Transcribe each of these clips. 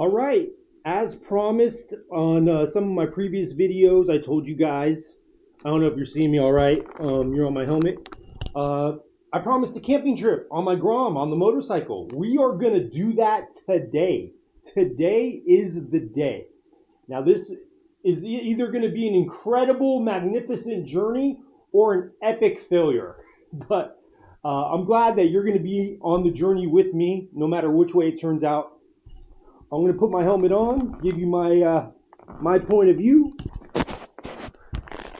All right, as promised on some of my previous videos, I told you guys, I don't know if you're seeing me all right, you're on my helmet. I promised a camping trip on my Grom, on the motorcycle. We are going to do that today. Today is the day. Now this is either going to be an incredible, magnificent journey or an epic failure. But I'm glad that you're going to be on the journey with me, no matter which way it turns out. I'm going to put my helmet on, give you my point of view.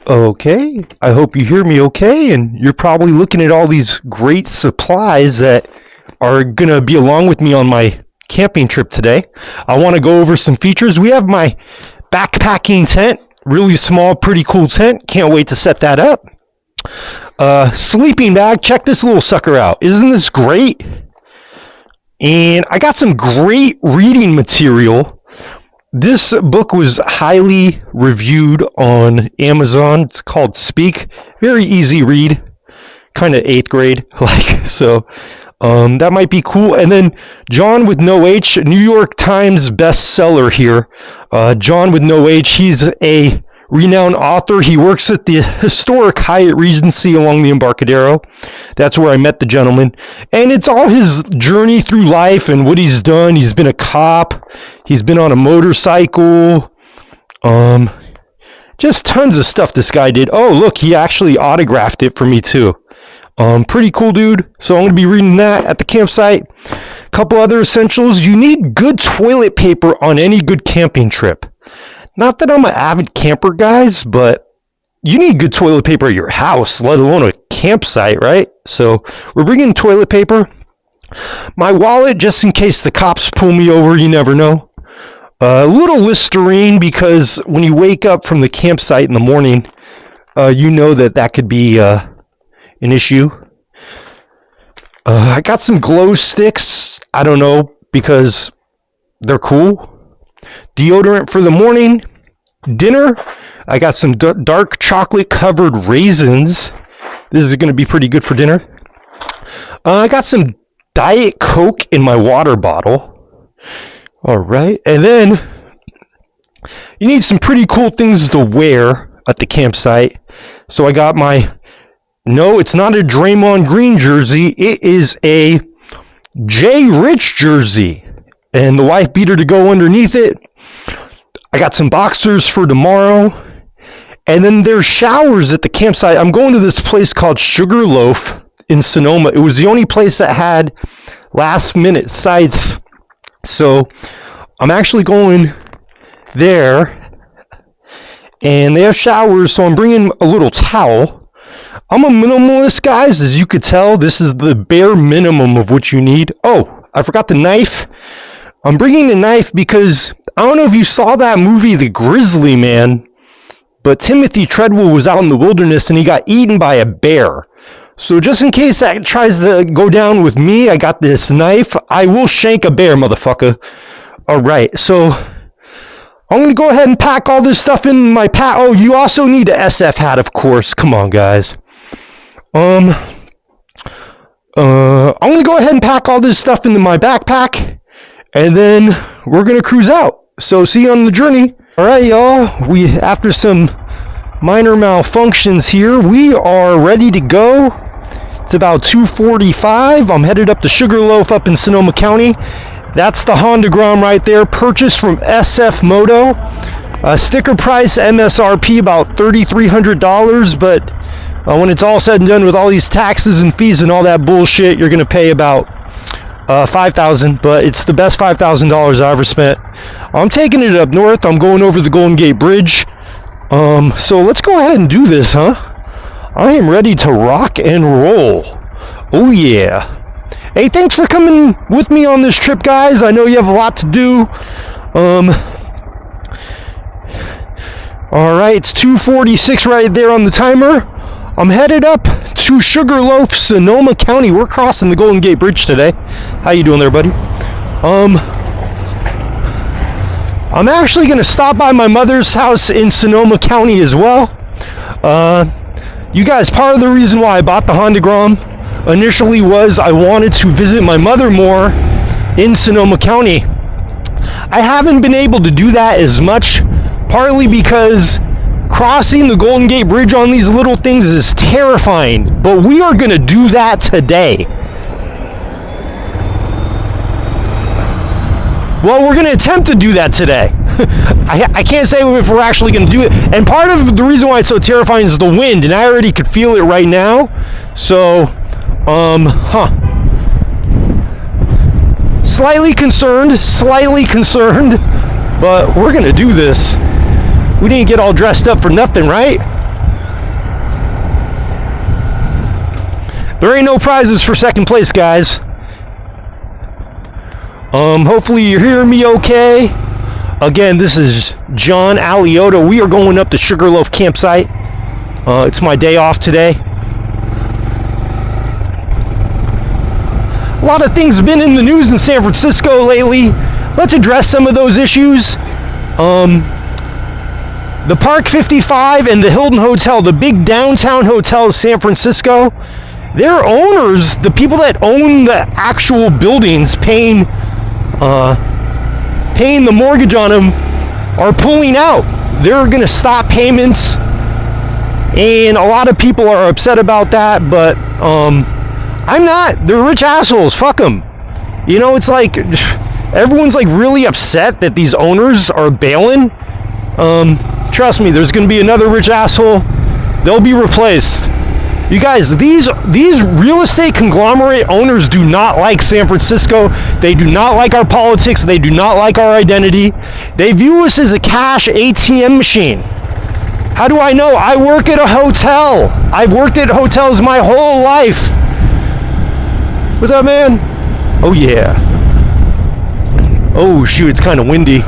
Okay, I hope you hear me okay, and you're probably looking at all these great supplies that are going to be along with me on my camping trip today. I want to go over some features. We have my backpacking tent, really small, pretty cool tent. Can't wait to set that up. Sleeping bag, check this little sucker out. Isn't this great? And I got some great reading material. This book was highly reviewed on Amazon. It's called Speak. Very easy read. Kind of 8th grade like. So that might be cool. And then John with no H, New York Times bestseller here. John with no H, he's a renowned author. He works at the historic Hyatt Regency along the Embarcadero. That's where I met the gentleman. And it's all his journey through life and what he's done. He's been a cop. He's been on a motorcycle. Just tons of stuff this guy did. Oh, look, he actually autographed it for me too. Pretty cool dude. So I'm going to be reading that at the campsite. A couple other essentials. You need good toilet paper on any good camping trip. Not that I'm an avid camper, guys, but you need good toilet paper at your house, let alone a campsite, right? So we're bringing toilet paper. My wallet, just in case the cops pull me over, you never know. A little Listerine, because when you wake up from the campsite in the morning, you know that could be an issue. I got some glow sticks. I don't know, because they're cool. Deodorant for the morning. Dinner, I got some dark chocolate covered raisins. This is going to be pretty good for dinner. I got some Diet Coke in my water bottle. All right. And then you need some pretty cool things to wear at the campsite. So I got no, it's not a Draymond Green jersey. It is a Jay Rich jersey. And the wife beater to go underneath it. I got some boxers for tomorrow. And then there's showers at the campsite. I'm going to this place called Sugarloaf in Sonoma. It was the only place that had last minute sites. So I'm actually going there. And they have showers, so I'm bringing a little towel. I'm a minimalist, guys. As you could tell, this is the bare minimum of what you need. Oh, I forgot the knife. I'm bringing a knife because I don't know if you saw that movie, The Grizzly Man, but Timothy Treadwell was out in the wilderness and he got eaten by a bear. So just in case that tries to go down with me, I got this knife. I will shank a bear, motherfucker. All right, so I'm going to go ahead and pack all this stuff in my pack. Oh, you also need an SF hat, of course. Come on, guys. I'm going to go ahead and pack all this stuff into my backpack. And then we're going to cruise out. So see you on the journey. All right, y'all. After some minor malfunctions here, we are ready to go. It's about 2:45. I'm headed up to Sugarloaf up in Sonoma County. That's the Honda Grom right there, purchased from SF MOTO. Sticker price MSRP about $3,300, but when it's all said and done with all these taxes and fees and all that bullshit, you're going to pay about $5,000, but it's the best $5,000 I ever spent. I'm taking it up north. I'm going over the Golden Gate Bridge. So let's go ahead and do this, huh? I am ready to rock and roll. Oh yeah. Hey, thanks for coming with me on this trip, guys. I know you have a lot to do. All right, it's 2:46 right there on the timer. I'm headed up to Sugarloaf, Sonoma County. We're crossing the Golden Gate Bridge today. How you doing there, buddy? I'm actually going to stop by my mother's house in Sonoma County as well. You guys, part of the reason why I bought the Honda Grom initially was I wanted to visit my mother more in Sonoma County. I haven't been able to do that as much, partly because crossing the Golden Gate Bridge on these little things is terrifying, but we are going to do that today. Well, we're going to attempt to do that today. I can't say if we're actually going to do it. And part of the reason why it's so terrifying is the wind, and I already could feel it right now. So, slightly concerned, but we're going to do this. We didn't get all dressed up for nothing, right? There ain't no prizes for second place, guys. Hopefully you're hearing me okay. Again, this is John Alioto. We are going up to Sugarloaf Campsite. It's my day off today. A lot of things have been in the news in San Francisco lately. Let's address some of those issues. The Park 55 and the Hilton Hotel, the big downtown hotel of San Francisco, their owners, the people that own the actual buildings paying the mortgage on them, are pulling out. They're going to stop payments, and a lot of people are upset about that, but I'm not. They're rich assholes. Fuck them. You know, it's like everyone's like really upset that these owners are bailing. Trust me, there's going to be another rich asshole. They'll be replaced. You guys, these real estate conglomerate owners do not like San Francisco. They do not like our politics. They do not like our identity. They view us as a cash ATM machine. How do I know? I work at a hotel. I've worked at hotels my whole life. What's up, man? Oh, yeah. Oh, shoot, it's kind of windy.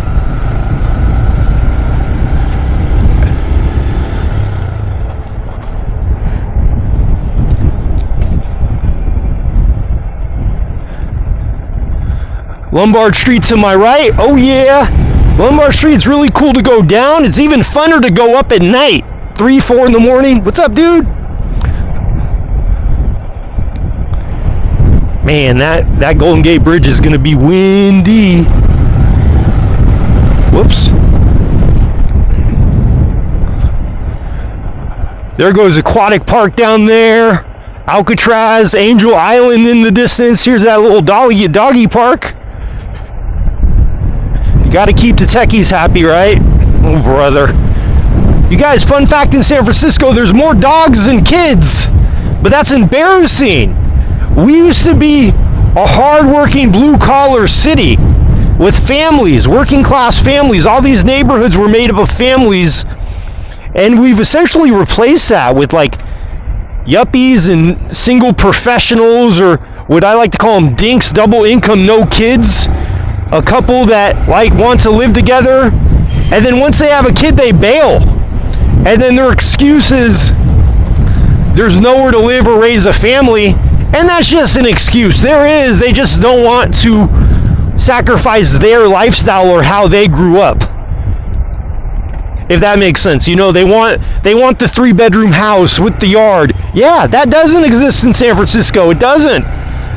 Lombard Street to my right. Oh yeah, Lombard Street's really cool to go down. It's even funner to go up at night, 3, 4 in the morning. What's up, dude? Man, that Golden Gate Bridge is gonna be windy. Whoops. There goes Aquatic Park down there. Alcatraz, Angel Island in the distance. Here's that little doggy park. Got to keep the techies happy, right? Oh, brother. You guys, fun fact in San Francisco, there's more dogs than kids. But that's embarrassing. We used to be a hard-working, blue-collar city with families, working-class families. All these neighborhoods were made up of families. And we've essentially replaced that with, like, yuppies and single professionals, or what I like to call them dinks, double income, no kids. A couple that like want to live together, and then once they have a kid, they bail. And then their excuse is there's nowhere to live or raise a family, and that's just an excuse. They just don't want to sacrifice their lifestyle or how they grew up. If that makes sense. You know, they want the 3-bedroom house with the yard. Yeah, that doesn't exist in San Francisco. It doesn't.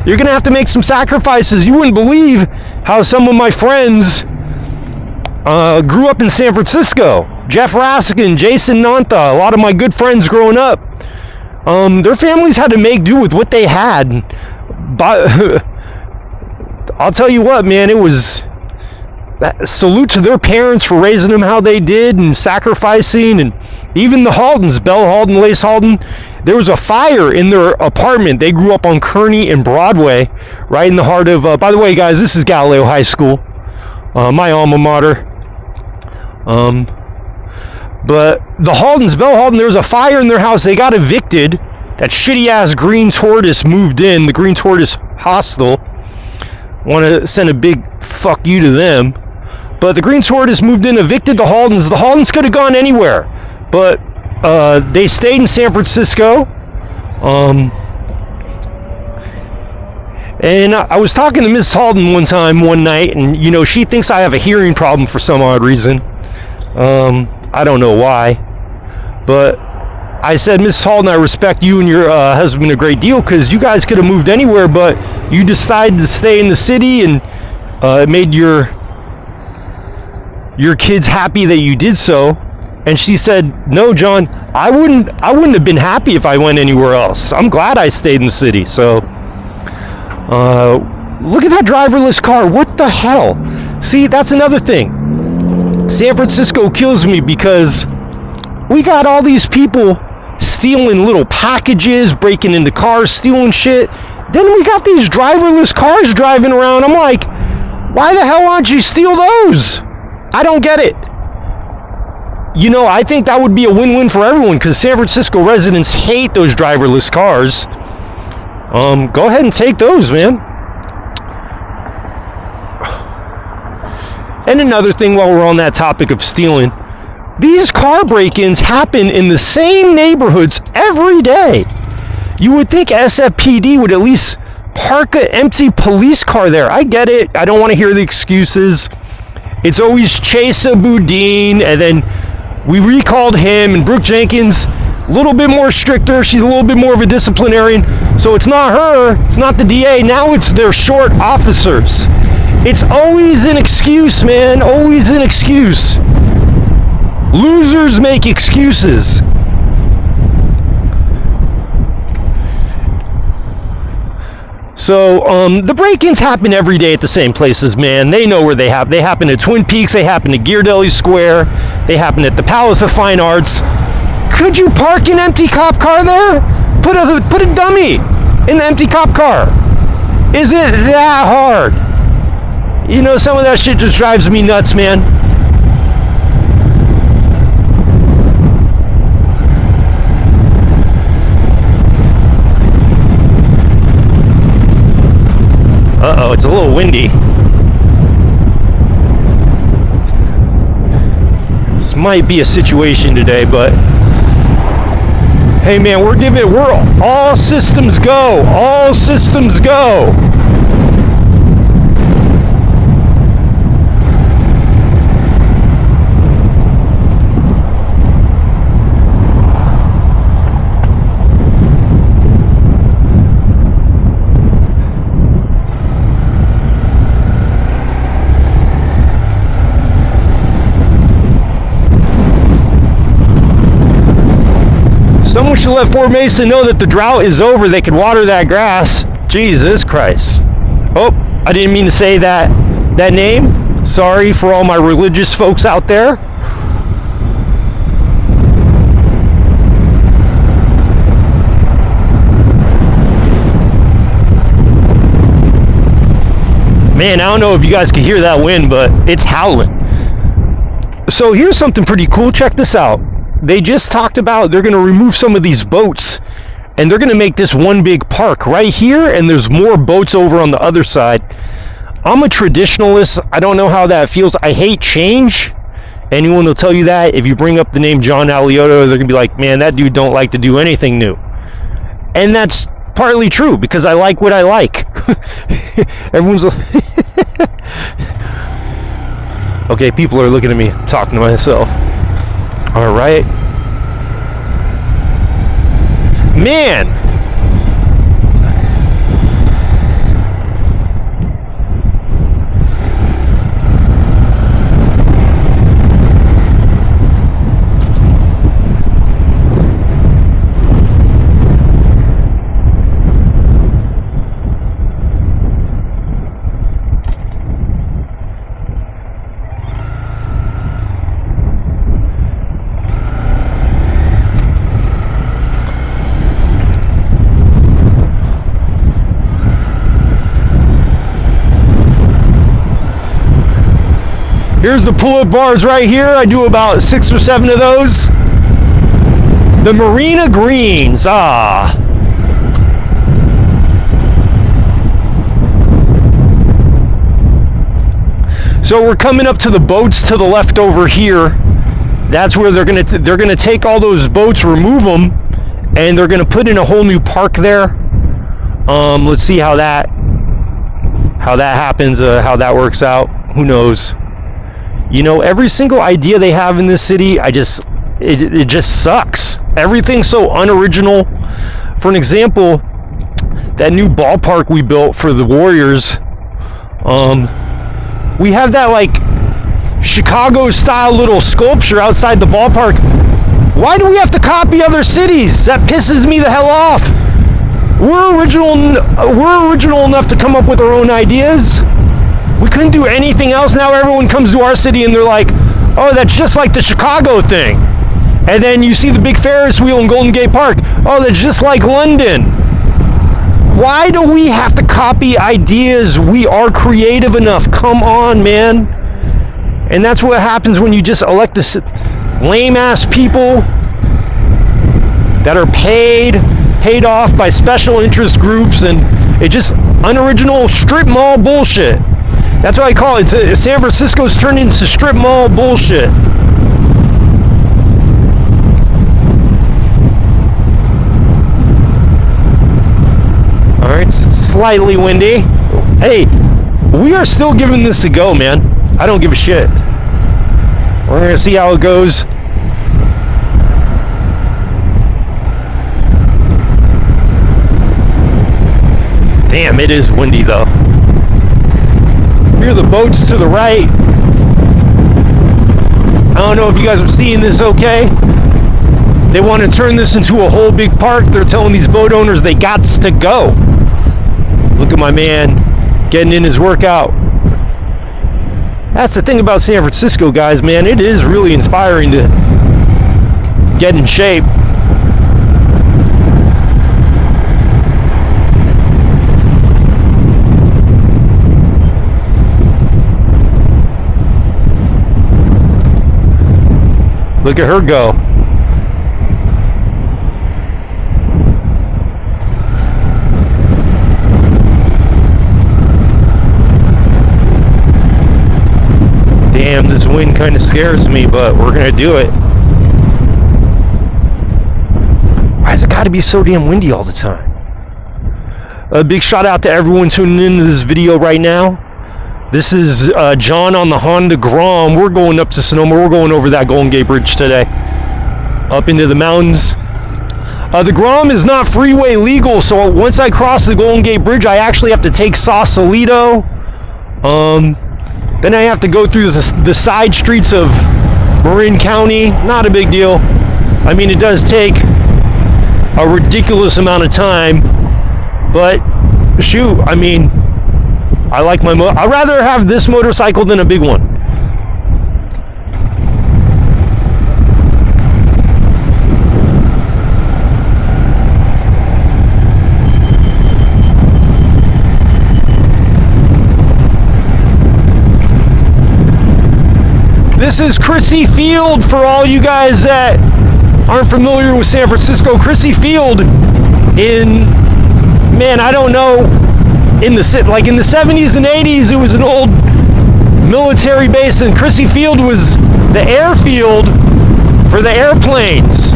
You're going to have to make some sacrifices. You wouldn't believe how some of my friends grew up in San Francisco. Jeff Raskin, Jason Nanta, a lot of my good friends growing up. Their families had to make do with what they had. But I'll tell you what, man, it was salute to their parents for raising them how they did and sacrificing. And even the Haldens, Belle Halden, Lace Halden, there was a fire in their apartment. They grew up on Kearny and Broadway, right in the heart of, by the way, guys, this is Galileo High School, my alma mater. But the Haldens, Belle Halden, there was a fire in their house. They got evicted. That shitty-ass Green Tortoise moved in, the Green Tortoise hostel. Want to send a big fuck you to them. But the Green Tortoise moved in, evicted the Haldens. The Haldens could have gone anywhere, but they stayed in San Francisco. And I was talking to Miss Halden one night, and you know, she thinks I have a hearing problem for some odd reason. I don't know why, but I said, Miss Halden, I respect you and your husband a great deal, because you guys could have moved anywhere, but you decided to stay in the city, and it made your your kid's happy that you did so. And she said, no, John, I wouldn't have been happy if I went anywhere else. I'm glad I stayed in the city. So look at that driverless car. What the hell? See, that's another thing. San Francisco kills me because we got all these people stealing little packages, breaking into cars, stealing shit. Then we got these driverless cars driving around. I'm like, why the hell aren't you steal those? I don't get it. You know, I think that would be a win-win for everyone because San Francisco residents hate those driverless cars. Go ahead and take those, man. And another thing while we're on that topic of stealing, these car break-ins happen in the same neighborhoods every day. You would think SFPD would at least park an empty police car there. I get it. I don't want to hear the excuses. It's always Chesa Boudin, and then we recalled him, and Brooke Jenkins, a little bit more stricter. She's a little bit more of a disciplinarian. So it's not her. It's not the DA. Now it's their short officers. It's always an excuse, man. Always an excuse. Losers make excuses. So the break-ins happen every day at the same places, man. They know where they happen. They happen at Twin Peaks. They happen at Ghirardelli Square. They happen at the Palace of Fine Arts. Could you park an empty cop car there? Put a dummy in the empty cop car. Is it that hard? You know, some of that shit just drives me nuts, man. Uh-oh, it's a little windy. This might be a situation today, but hey man, we're all systems go. All systems go. Someone should let Fort Mesa know that the drought is over. They can water that grass. Jesus Christ. Oh, I didn't mean to say that name. Sorry for all my religious folks out there. Man, I don't know if you guys can hear that wind, but it's howling. So here's something pretty cool. Check this out. They just talked about they're going to remove some of these boats and they're going to make this one big park right here, and there's more boats over on the other side. I'm a traditionalist. I don't know how that feels. I hate change. Anyone will tell you that. If you bring up the name John Alioto, they're going to be like, man, that dude don't like to do anything new. And that's partly true because I like what I like. Everyone's okay, people are looking at me talking to myself. All right. Man. Here's the pull-up bars right here. I do about 6 or 7 of those. The Marina Greens. So we're coming up to the boats to the left over here. That's where they're gonna take all those boats, remove them, and they're gonna put in a whole new park there. Let's see how that happens, how that works out. Who knows? You know, every single idea they have in this city, it just sucks. Everything's so unoriginal. For an example, that new ballpark we built for the Warriors, we have that like Chicago-style little sculpture outside the ballpark. Why do we have to copy other cities? That pisses me the hell off. We're original enough to come up with our own ideas. We couldn't do anything else. Now everyone comes to our city and they're like, oh, that's just like the Chicago thing. And then you see the big Ferris wheel in Golden Gate Park. Oh, that's just like London. Why do we have to copy ideas? We are creative enough. Come on, man. And that's what happens when you just elect this lame-ass people that are paid off by special interest groups, and it just unoriginal strip mall bullshit. That's what I call it. San Francisco's turned into strip mall bullshit. Alright, slightly windy. Hey, we are still giving this a go, man. I don't give a shit. We're gonna see how it goes. Damn, it is windy though. Here are the boats to the right. I don't know if you guys are seeing this okay. They want to turn this into a whole big park. They're telling these boat owners they gots to go. Look at my man getting in his workout. That's the thing about San Francisco, guys, man. It is really inspiring to get in shape. Look at her go. Damn, this wind kind of scares me, but we're gonna do it. Why has it got to be so damn windy all the time? A big shout out to everyone tuning into this video right now. This is John on the Honda Grom. We're going up to Sonoma. We're going over that Golden Gate Bridge today, up into the mountains. The Grom is not freeway legal, so once I cross the Golden Gate Bridge, I actually have to take Sausalito. Then I have to go through the side streets of Marin County. Not a big deal. I mean, it does take a ridiculous amount of time, but shoot, I mean, I like my I'd rather have this motorcycle than a big one. This is Crissy Field for all you guys that aren't familiar with San Francisco. Crissy Field man, I don't know, in the 70s and 80s, it was an old military base, and Crissy Field was the airfield for the airplanes.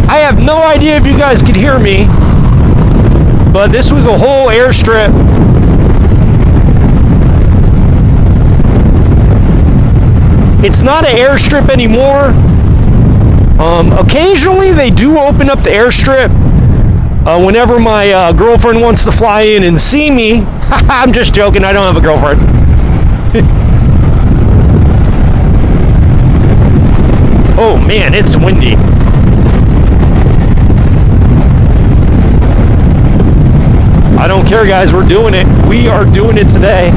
I have no idea if you guys could hear me, but this was a whole airstrip. It's not an airstrip anymore. Occasionally they do open up the airstrip whenever my girlfriend wants to fly in and see me. I'm just joking, I don't have a girlfriend. Oh man, it's windy. I don't care, guys, we're doing it. We are doing it today.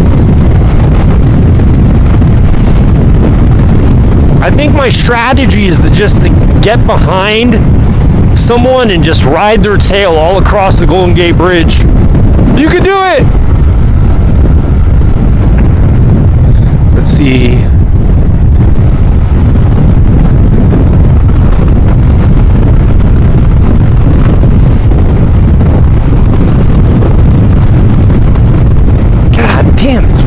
I think my strategy is to get behind someone and just ride their tail all across the Golden Gate Bridge. You can do it! Let's see. God damn it.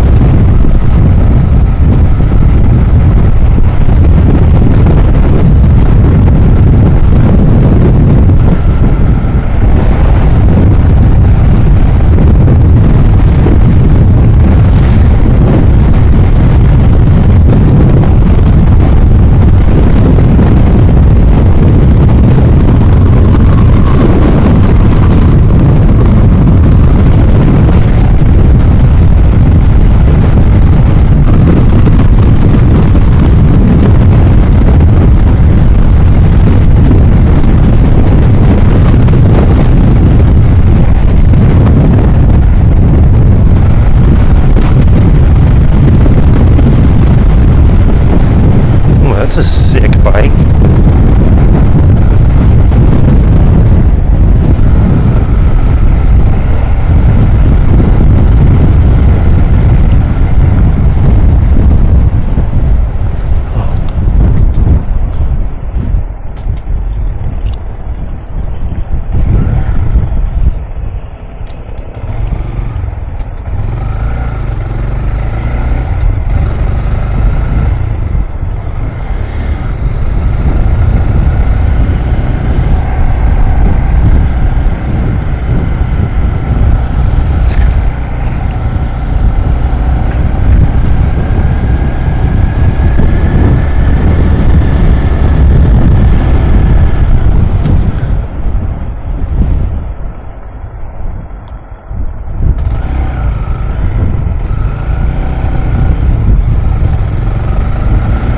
That's a sick bike.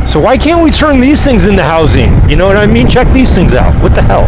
So why can't we turn these things into housing? You know what I mean? Check these things out. What the hell?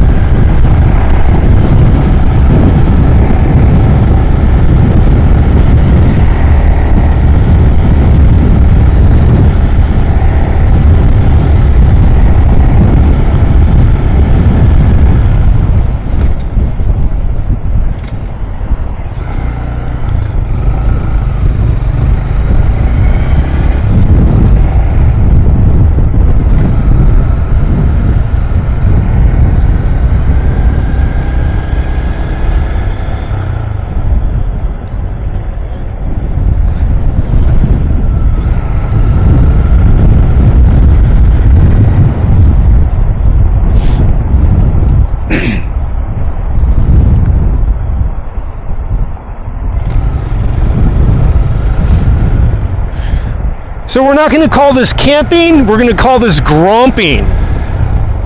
So we're not going to call this camping, we're going to call this gromping.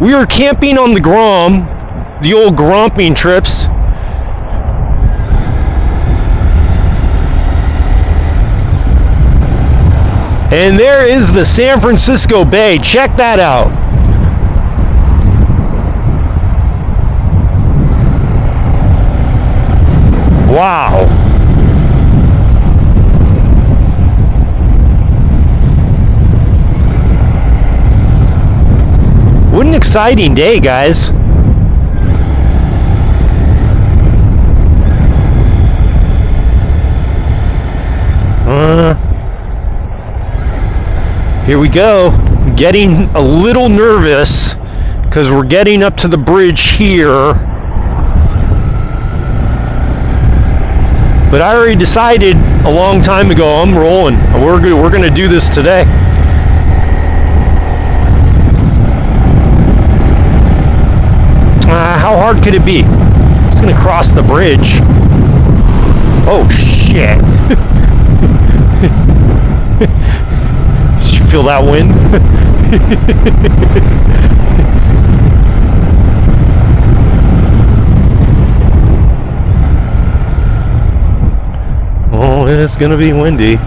We are camping on the Grom, the old gromping trips. And there is the San Francisco Bay. Check that out. Wow. What an exciting day, guys. Here we go. Getting a little nervous because we're getting up to the bridge here. But I already decided a long time ago I'm rolling. We're going to do this today. How hard could it be? It's going to cross the bridge. Oh, shit. Did you feel that wind? Oh, it's going to be windy.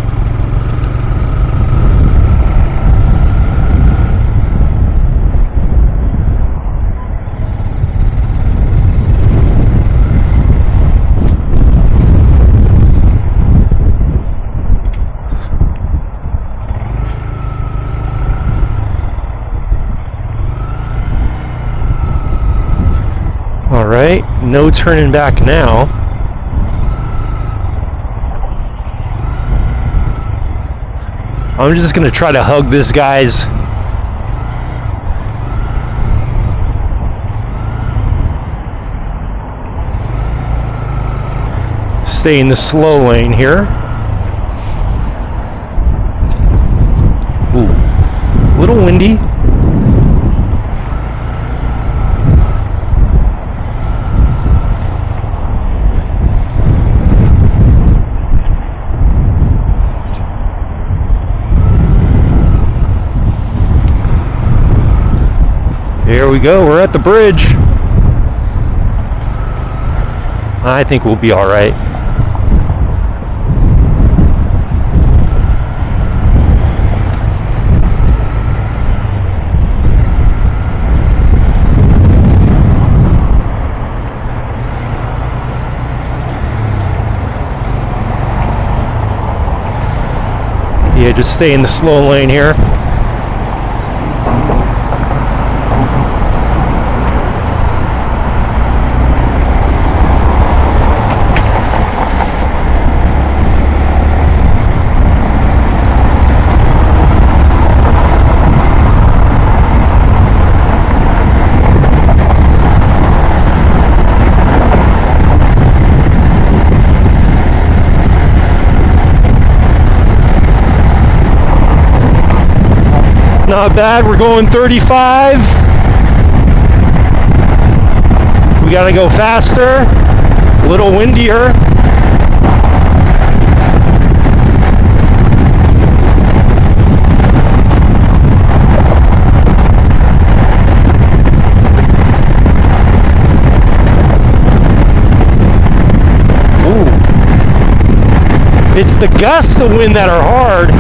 Alright, no turning back now. I'm just going to try to hug this guy's stay in the slow lane here. Ooh, a little windy. Here we go, we're at the bridge. I think we'll be all right. Yeah, just stay in the slow lane here. Not bad. We're going 35. We gotta go faster. A little windier. It's the gusts of wind that are hard.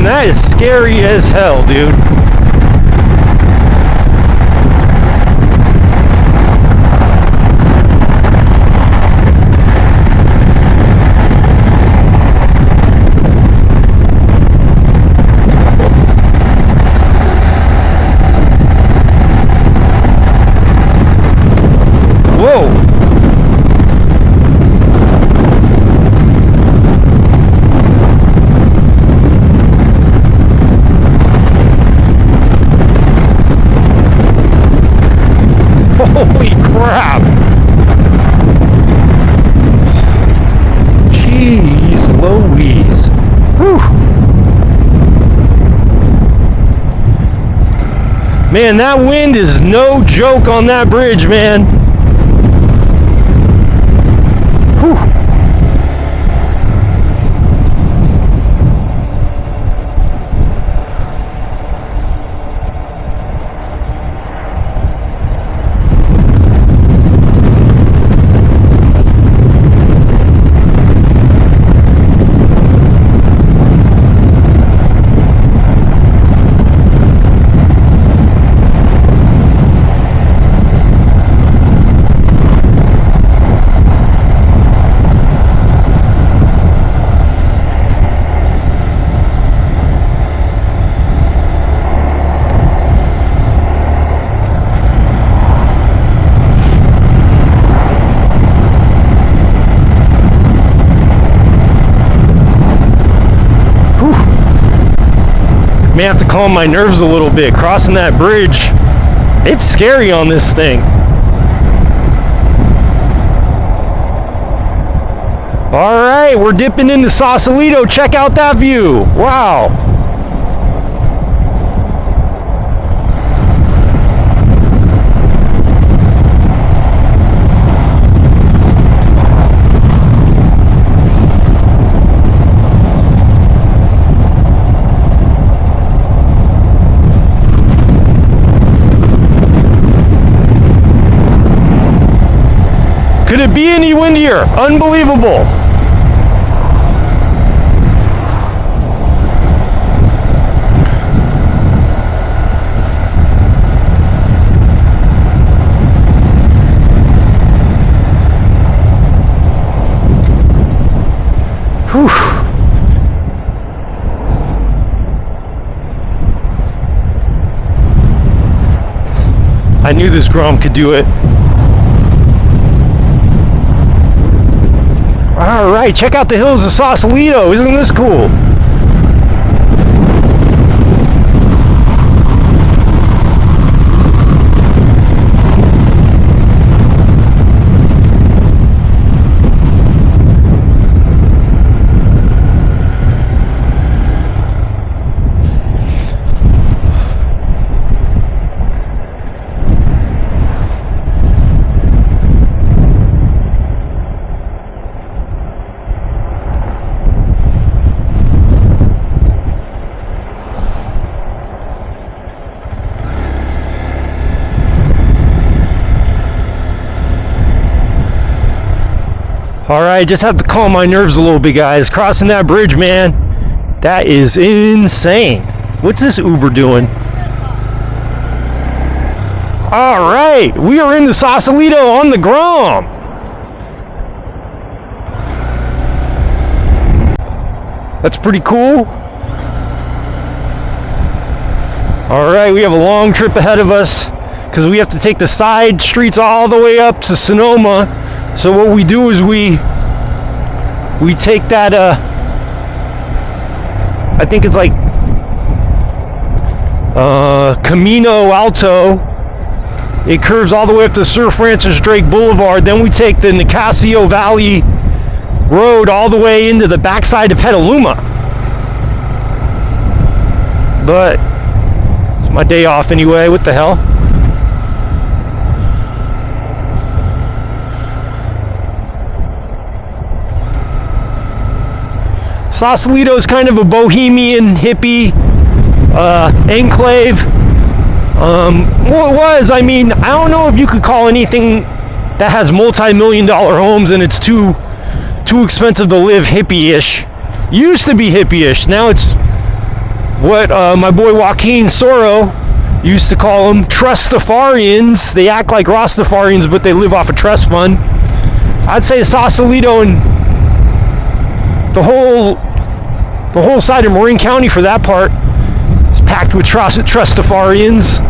That is scary as hell, dude. Whoa. Holy crap! Jeez Louise. Whew. Man, that wind is no joke on that bridge, man. Whew. May have to calm my nerves a little bit. Crossing that bridge, it's scary on this thing. All right, we're dipping into Sausalito. Check out that view. Wow. Could it be any windier? Unbelievable. Whew. I knew this Grom could do it. All right, check out the hills of Sausalito. Isn't this cool? All right, just have to calm my nerves a little bit, guys. Crossing that bridge, man, that is insane. What's this Uber doing? All right, we are in the Sausalito on the Grom. That's pretty cool. All right, we have a long trip ahead of us because we have to take the side streets all the way up to Sonoma. So what we do is we take that, I think it's like Camino Alto. It curves all the way up to Sir Francis Drake Boulevard. Then we take the Nicasio Valley Road all the way into the backside of Petaluma. But it's my day off anyway. What the hell? Sausalito is kind of a bohemian hippie enclave. Well, it was. I mean, I don't know if you could call anything that has multi-million-dollar homes and it's too expensive to live hippie-ish. Used to be hippie-ish. Now it's what my boy Joaquin Soro used to call them Trustafarians. They act like Rastafarians, but they live off a trust fund. I'd say Sausalito and the whole side of Marin County, for that part, is packed with Trustafarians.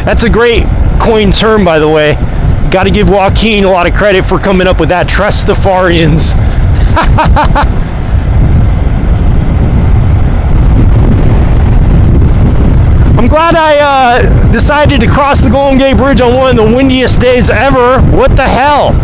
That's a great coined term, by the way. Got to give Joaquin a lot of credit for coming up with that. Trustafarians. I'm glad I decided to cross the Golden Gate Bridge on one of the windiest days ever. What the hell?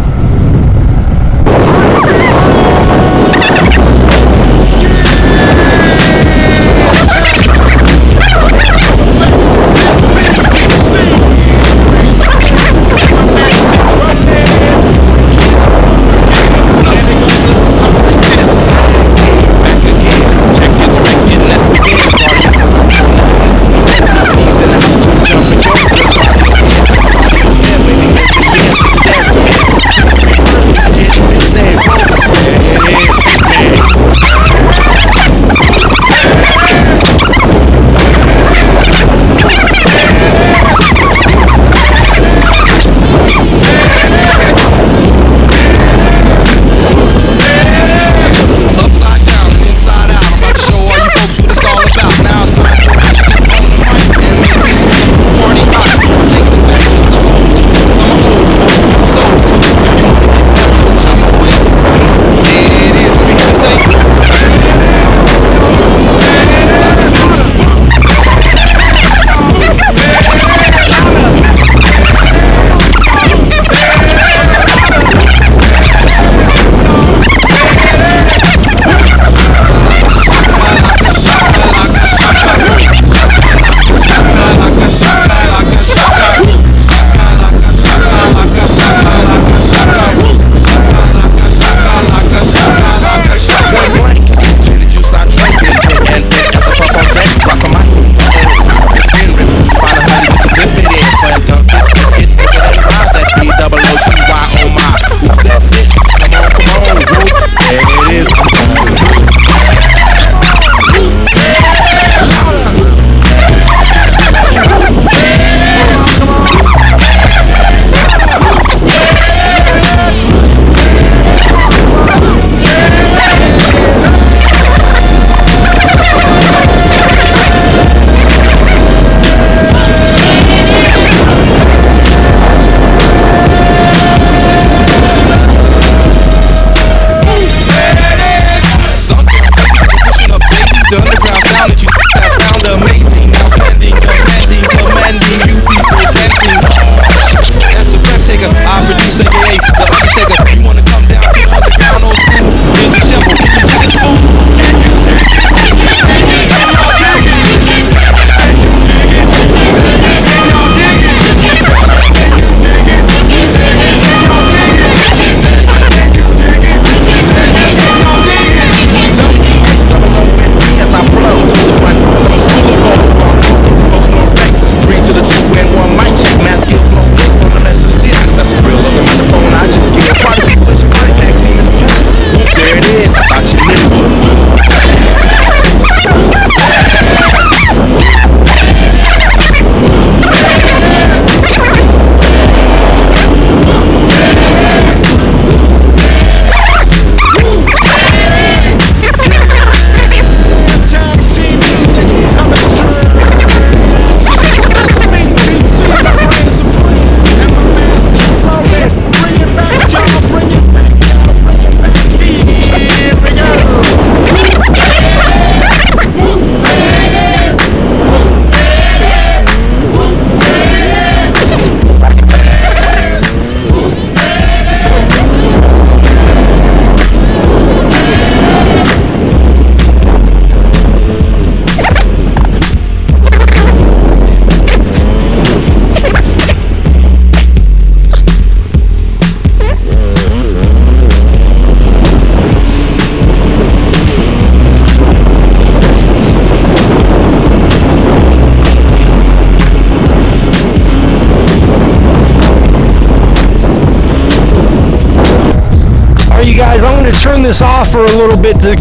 you guys, I'm going to turn this off for a little bit to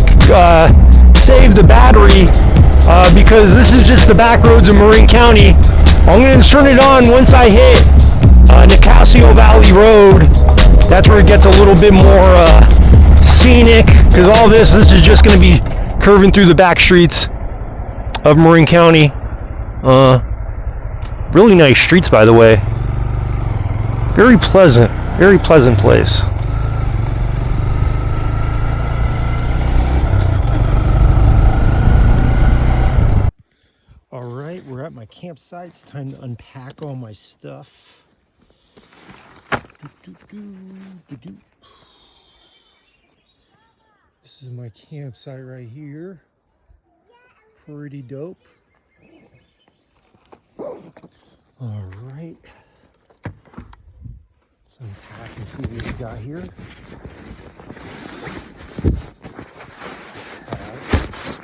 save the battery because this is just the back roads of Marin County. I'm going to turn it on once I hit Nicasio Valley Road. That's where it gets a little bit more scenic, because all this is just going to be curving through the back streets of Marin County. Really nice streets, by the way. Very pleasant place. All right, we're at my campsite. It's time to unpack all my stuff. This is my campsite right here. Pretty dope. All right. Let's unpack and see what we got here. Have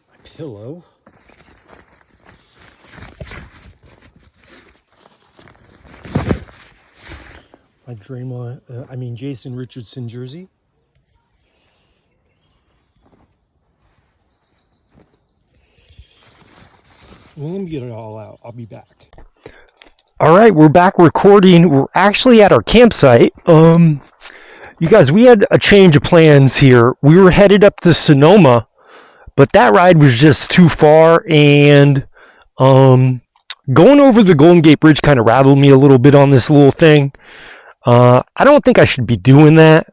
my pillow. My Jason Richardson jersey. Well, let me get it all out. I'll be back. All right, we're back recording. We're actually at our campsite. You guys, we had a change of plans here. We were headed up to Sonoma, but that ride was just too far, and going over the Golden Gate Bridge kind of rattled me a little bit on this little thing. I don't think I should be doing that.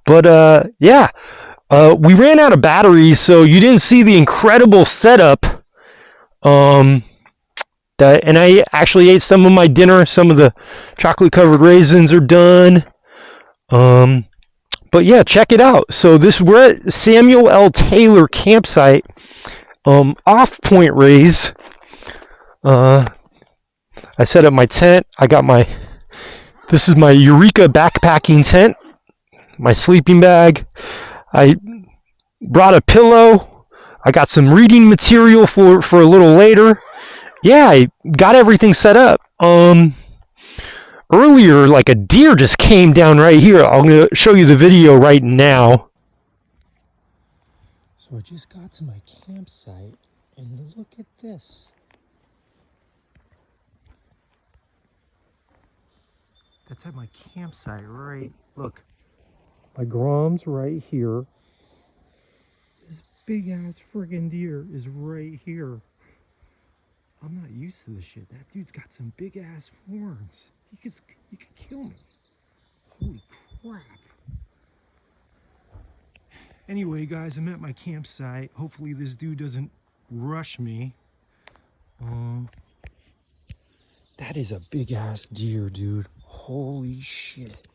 But yeah, we ran out of batteries, so you didn't see the incredible setup. And I actually ate some of my dinner. Some of the chocolate covered raisins are done. But yeah, check it out. So we're at Samuel L. Taylor campsite, off Point Reyes. I set up my tent. This is my Eureka backpacking tent, my sleeping bag. I brought a pillow. I got some reading material for a little later. Yeah, I got everything set up. Earlier, like a deer just came down right here. I'm going to show you the video right now. So I just got to my campsite, and look at this. That's at my campsite, right? Look, my Grom's right here. This big ass friggin' deer is right here. I'm not used to this shit. That dude's got some big ass horns. He could kill me. Holy crap. Anyway, guys, I'm at my campsite. Hopefully this dude doesn't rush me. That is a big ass deer, dude. Holy shit.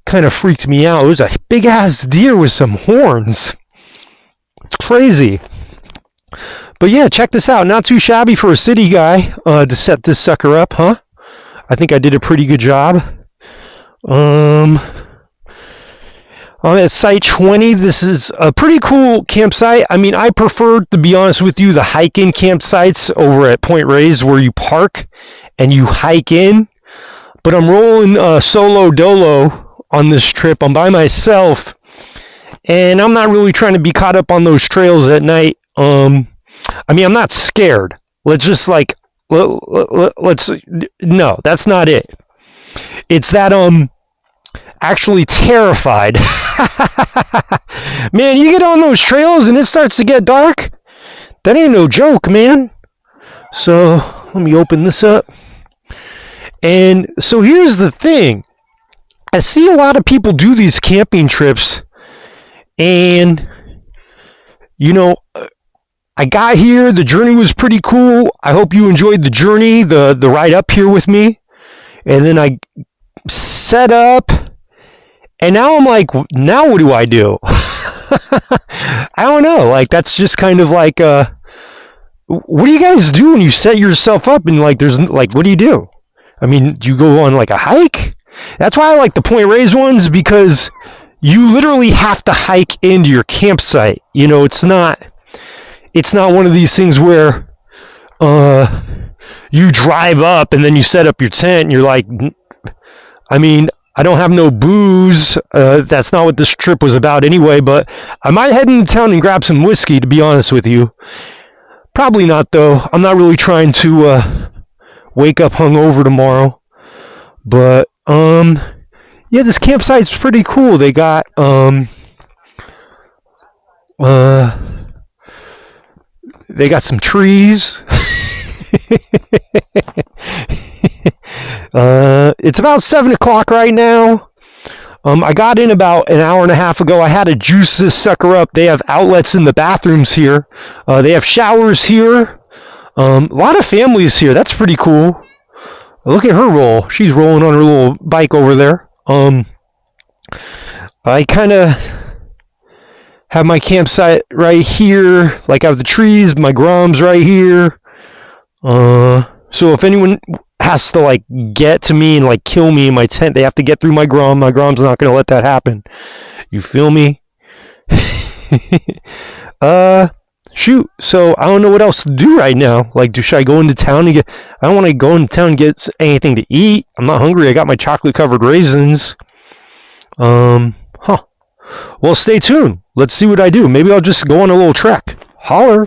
Kind of freaked me out. It was a big ass deer with some horns. It's crazy. But yeah, check this out. Not too shabby for a city guy to set this sucker up, huh? I think I did a pretty good job. I'm at Site 20. This is a pretty cool campsite. I mean, I prefer, to be honest with you, the hike-in campsites over at Point Reyes where you park and you hike in. But I'm rolling solo dolo on this trip. I'm by myself, and I'm not really trying to be caught up on those trails at night. I mean, I'm not scared. Let's just no, that's not it. It's that actually terrified. Man, you get on those trails and it starts to get dark. That ain't no joke, man. So let me open this up. And so here's the thing. I see a lot of people do these camping trips, and you know, I got here, the journey was pretty cool. I hope you enjoyed the journey, the ride up here with me. And then I set up, and now I'm like, now what do I do? I don't know. Like, that's just kind of like, what do you guys do when you set yourself up and like, there's like, what do you do? I mean, do you go on like a hike? That's why I like the Point Reyes ones, because you literally have to hike into your campsite. You know, it's not one of these things where you drive up and then you set up your tent and you're like, I mean, I don't have no booze. That's not what this trip was about anyway, but I might head into town and grab some whiskey, to be honest with you. Probably not, though. I'm not really trying to wake up hungover tomorrow. But, yeah, this campsite's pretty cool. They got, they got some trees. It's about 7 o'clock right now. I got in about an hour and a half ago. I had to juice this sucker up. They have outlets in the bathrooms here. They have showers here. A lot of families here. That's pretty cool. Look at her roll. She's rolling on her little bike over there. I kind of have my campsite right here. Like I have the trees. My Grom's right here. So if anyone has to like get to me and like kill me in my tent, they have to get through my Grom. My Grom's not gonna let that happen. You feel me? Shoot. So I don't know what else to do right now. Like, should I go into town and get? I don't want to go into town and get anything to eat. I'm not hungry. I got my chocolate covered raisins. Well, stay tuned. Let's see what I do. Maybe I'll just go on a little trek. Holler.